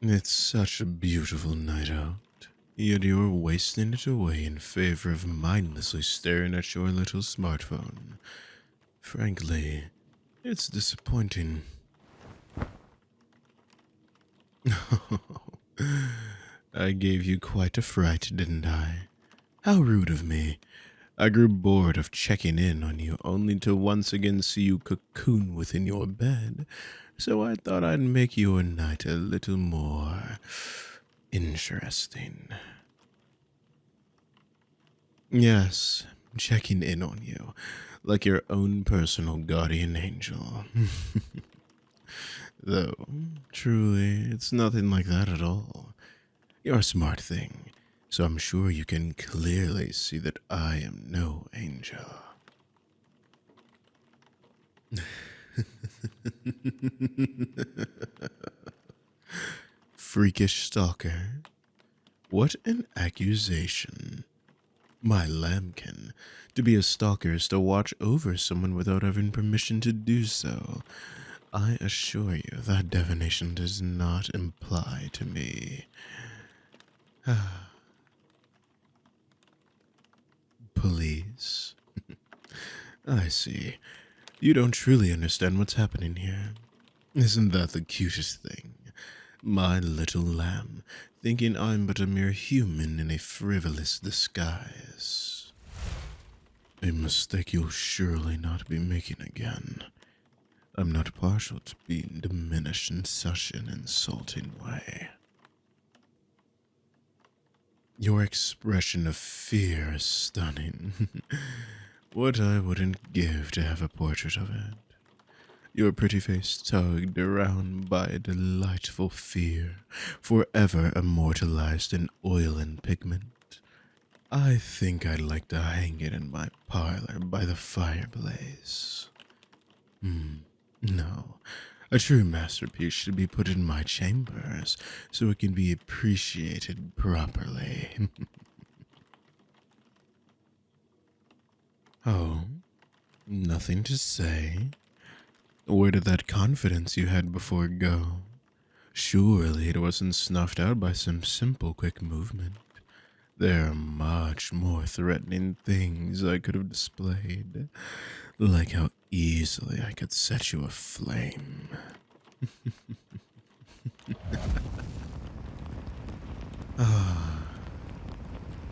It's such a beautiful night out, yet you're wasting it away in favor of mindlessly staring at your little smartphone. Frankly, it's disappointing. I gave you quite a fright, didn't I? How rude of me. I grew bored of checking in on you only to once again see you cocoon within your bed, so I thought I'd make your night a little more interesting. Yes, checking in on you, like your own personal guardian angel. Though, truly, it's nothing like that at all. You're a smart thing, so I'm sure you can clearly see that I am no angel. Freakish stalker. What an accusation. My lambkin. To be a stalker is to watch over someone without having permission to do so. I assure you that definition does not apply to me. Police. I see. You don't truly understand what's happening here. Isn't that the cutest thing? My little lamb, thinking I'm but a mere human in a frivolous disguise. A mistake you'll surely not be making again. I'm not partial to being diminished in such an insulting way. Your expression of fear is stunning. What I wouldn't give to have a portrait of it. Your pretty face tugged around by a delightful fear, forever immortalized in oil and pigment. I think I'd like to hang it in my parlor by the fireplace. No, a true masterpiece should be put in my chambers so it can be appreciated properly. Oh, nothing to say? Where did that confidence you had before go? Surely it wasn't snuffed out by some simple quick movement. There are much more threatening things I could have displayed, like how easily I could set you aflame.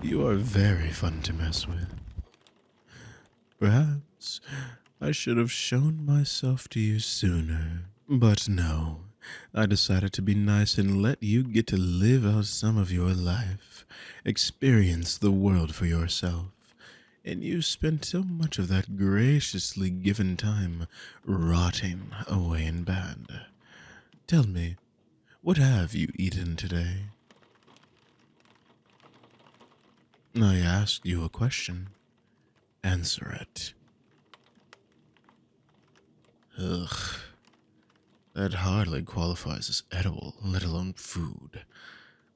You are very fun to mess with. Perhaps I should have shown myself to you sooner. But no, I decided to be nice and let you get to live out some of your life, experience the world for yourself. And you spent so much of that graciously given time rotting away in bed. Tell me, what have you eaten today? I asked you a question. Answer it. Ugh. That hardly qualifies as edible, let alone food.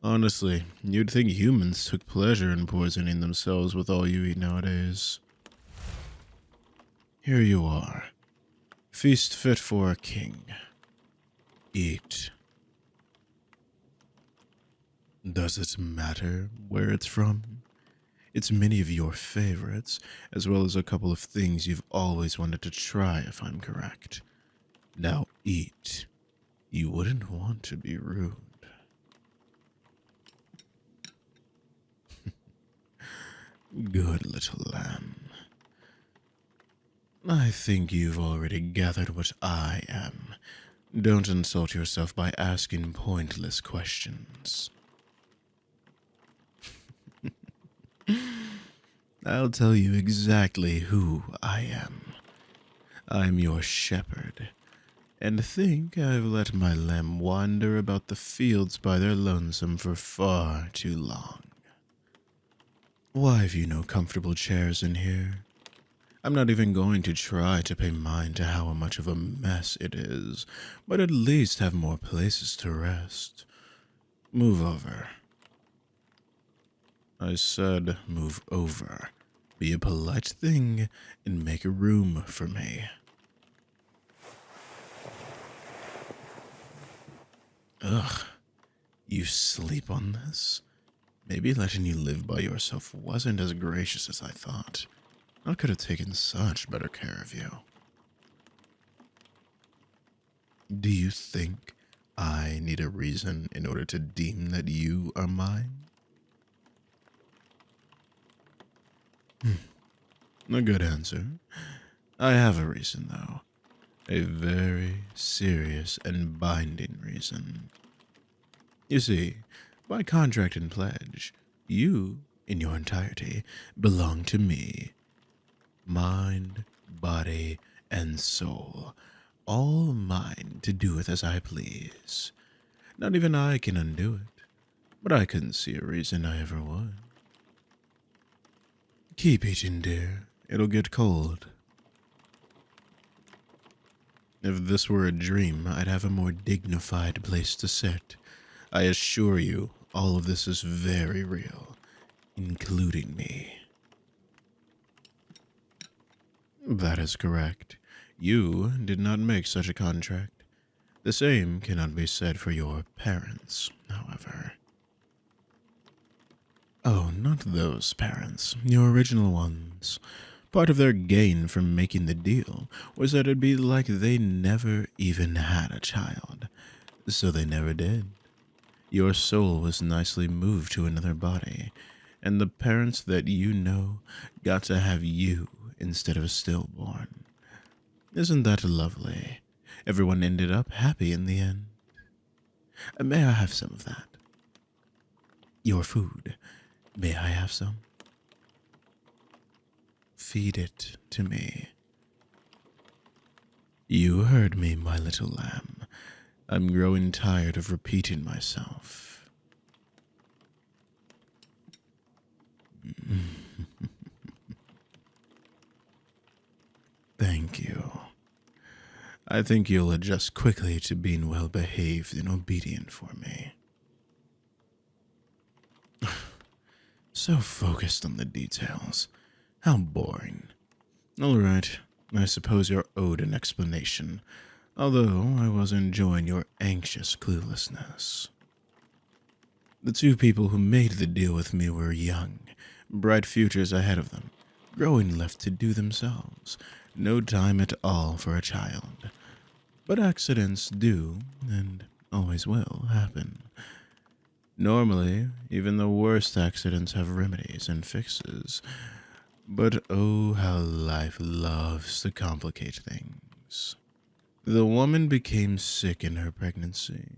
Honestly, you'd think humans took pleasure in poisoning themselves with all you eat nowadays. Here you are. Feast fit for a king. Eat. Does it matter where it's from? It's many of your favorites, as well as a couple of things you've always wanted to try, if I'm correct. Now eat. You wouldn't want to be rude. Good little lamb. I think you've already gathered what I am. Don't insult yourself by asking pointless questions. I'll tell you exactly who I am. I'm your shepherd, and think I've let my lamb wander about the fields by their lonesome for far too long. Why have you no comfortable chairs in here? I'm not even going to try to pay mind to how much of a mess it is, but at least have more places to rest. Move over. I said move over. Be a polite thing and make room for me. Ugh, You sleep on this? Maybe letting you live by yourself wasn't as gracious as I thought. I could have taken such better care of you. Do you think I need a reason in order to deem that you are mine? A good answer. I have a reason, though. A very serious and binding reason. You see, by contract and pledge, you, in your entirety, belong to me. Mind, body, and soul, all mine to do with as I please. Not even I can undo it, but I couldn't see a reason I ever would. Keep eating, dear. It'll get cold. If this were a dream, I'd have a more dignified place to sit. I assure you, all of this is very real, including me. That is correct. You did not make such a contract. The same cannot be said for your parents, however. Oh, not those parents, your original ones. Part of their gain from making the deal was that it'd be like they never even had a child. So they never did. Your soul was nicely moved to another body, and the parents that you know got to have you instead of a stillborn. Isn't that lovely? Everyone ended up happy in the end. May I have some of that? Your food. May I have some? Feed it to me. You heard me, my little lamb. I'm growing tired of repeating myself. Thank you. I think you'll adjust quickly to being well behaved and obedient for me. So focused on the details. How boring. All right, I suppose you're owed an explanation, although I was enjoying your anxious cluelessness. The two people who made the deal with me were young, bright futures ahead of them, growing left to do themselves, no time at all for a child. But accidents do, and always will, happen. Normally, even the worst accidents have remedies and fixes. But oh, how life loves to complicate things. The woman became sick in her pregnancy.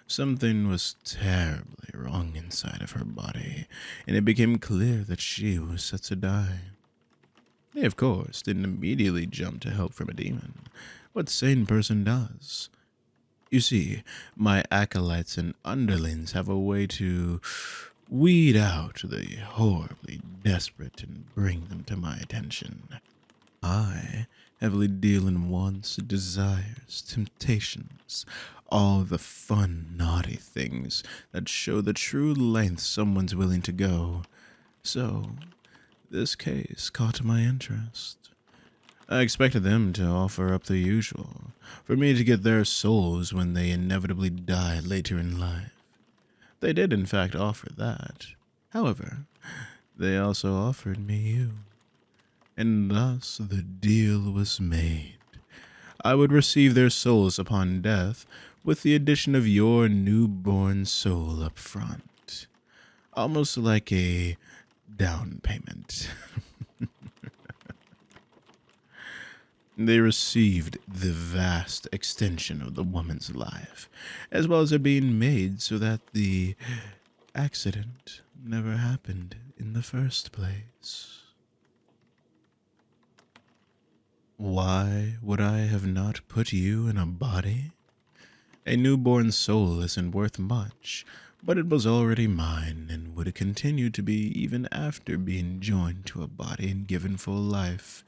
Something was terribly wrong inside of her body, and it became clear that she was set to die. They, of course, didn't immediately jump to help from a demon. What sane person does? You see, my acolytes and underlings have a way to weed out the horribly desperate and bring them to my attention. I heavily deal in wants, desires, temptations, all the fun, naughty things that show the true length someone's willing to go. So, this case caught my interest. I expected them to offer up the usual, for me to get their souls when they inevitably die later in life. They did, in fact, offer that. However, they also offered me you. And thus the deal was made. I would receive their souls upon death, with the addition of your newborn soul up front. Almost like a down payment. They received the vast extension of the woman's life, as well as it being made so that the accident never happened in the first place. Why would I have not put you in a body? A newborn soul isn't worth much, but it was already mine and would continue to be even after being joined to a body and given full life.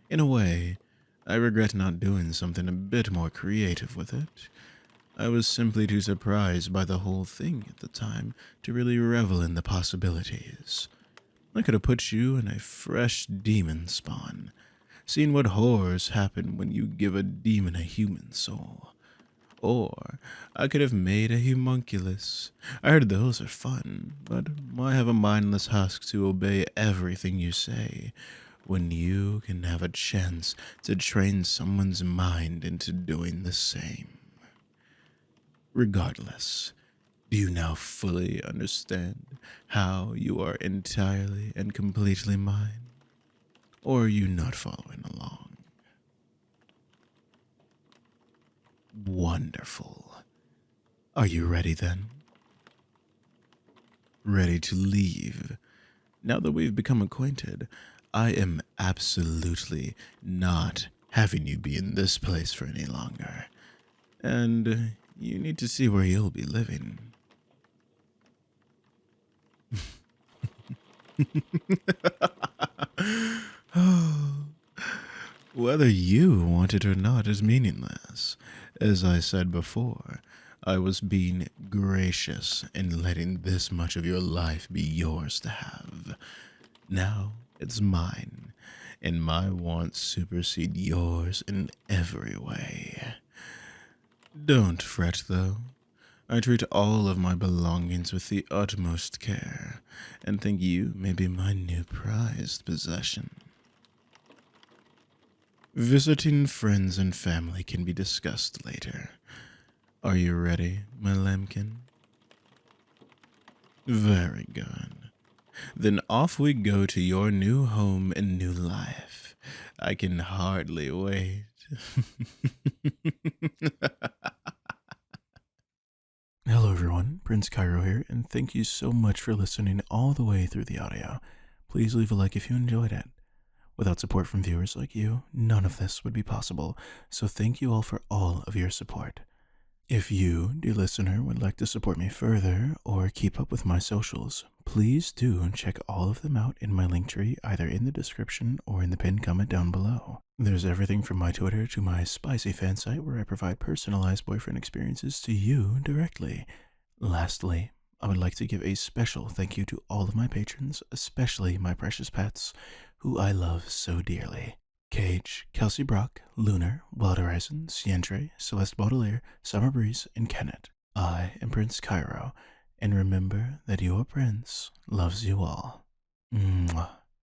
In a way, I regret not doing something a bit more creative with it. I was simply too surprised by the whole thing at the time to really revel in the possibilities. I could have put you in a fresh demon spawn, seen what horrors happen when you give a demon a human soul, Or I could have made a homunculus. I heard those are fun, but why have a mindless husk to obey everything you say when you can have a chance to train someone's mind into doing the same? Regardless, do you now fully understand how you are entirely and completely mine? Or are you not following along? Wonderful. Are you ready then? Ready to leave? Now that we've become acquainted, I am absolutely not having you be in this place for any longer. And you need to see where you'll be living. Whether you want it or not is meaningless. As I said before, I was being gracious in letting this much of your life be yours to have. Now it's mine, and my wants supersede yours in every way. Don't fret, though. I treat all of my belongings with the utmost care, and think you may be my new prized possession. Visiting friends and family can be discussed later. Are you ready, my lambkin? Very good. Then off we go to your new home and new life. I can hardly wait. Hello everyone, Prince Kairo here, and thank you so much for listening all the way through the audio. Please leave a like if you enjoyed it. Without support from viewers like you, none of this would be possible, so thank you all for all of your support. If you, dear listener, would like to support me further or keep up with my socials, please do check all of them out in my linktree, either in the description or in the pinned comment down below. There's everything from my Twitter to my spicy fan site where I provide personalized boyfriend experiences to you directly. Lastly, I would like to give a special thank you to all of my patrons, especially my precious pets, who I love so dearly. Cage, Kelsey Brock, Lunar, Wild Horizons, Yandere, Celeste Baudelaire, Summer Breeze, and Kenneth. I am Prince Kairo, and remember that your prince loves you all. Mwah.